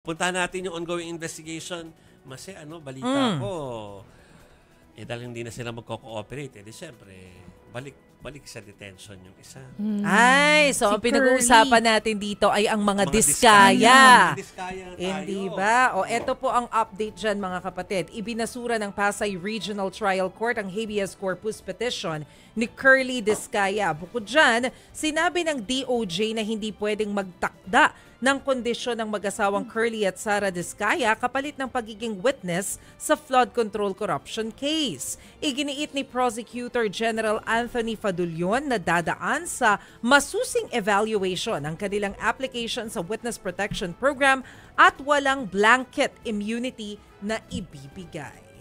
Puntahan natin yung ongoing investigation. Masi, balita ko, dahil hindi na sila magko-cooperate, siyempre, balik sa detention yung isa. Ay, so ang pinag-uusapan natin dito ay ang mga diskaya. diskaya. Hindi ba? O eto po ang update dyan mga kapatid. Ibinasura ng Pasay Regional Trial Court ang habeas corpus petition ni Curly Diskaya. Bukod dyan, sinabi ng DOJ na hindi pwedeng magtakda ng kondisyon ng mag-asawang Curly at Sara Diskaya kapalit ng pagiging witness sa flood control corruption case. Iginiit ni Prosecutor General Anthony Fadulyon na dadaan sa masusing evaluation ang kanilang application sa Witness Protection Program at walang blanket immunity na ibibigay.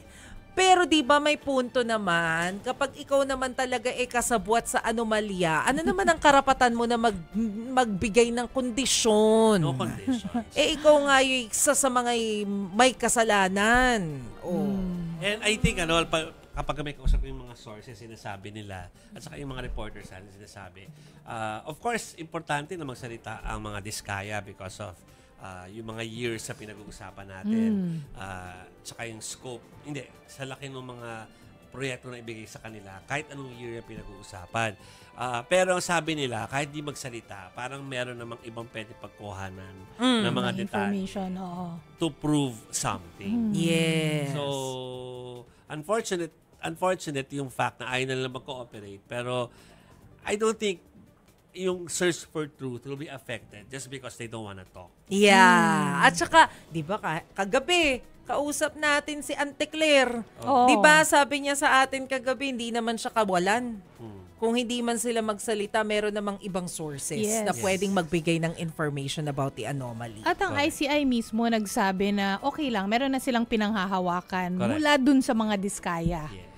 Pero di ba may punto naman, kapag ikaw naman talaga kasabwat sa anomalya, ano naman ang karapatan mo na magbigay ng kondisyon? No conditions. Ikaw nga yung isa sa mga may kasalanan. And I think, kapag may kausap yung mga sources, sinasabi nila, at saka yung mga reporters sinasabi, of course, importante na magsalita ang mga diskaya because of yung mga years sa pinag-uusapan natin, tsaka yung scope. Hindi, sa laki ng mga proyekto na ibigay sa kanila, kahit anong year yung pinag-uusapan. Pero ang sabi nila, kahit di magsalita, parang meron namang ibang pwede pagkuhanan ng mga detalye to prove something. Yes. So, unfortunate yung fact na ayaw na lang mag-cooperate. Pero, I don't think yung search for truth will be affected just because they don't wanna talk. Yeah. At saka, di ba kagabi, kausap natin si Auntie Claire. Di ba sabi niya sa atin kagabi, hindi naman siya kawalan. Kung hindi man sila magsalita, meron namang ibang sources na pwedeng magbigay ng information about the anomaly. At ang ICI mismo nagsabi na okay lang, meron na silang pinanghahawakan mula dun sa mga diskaya.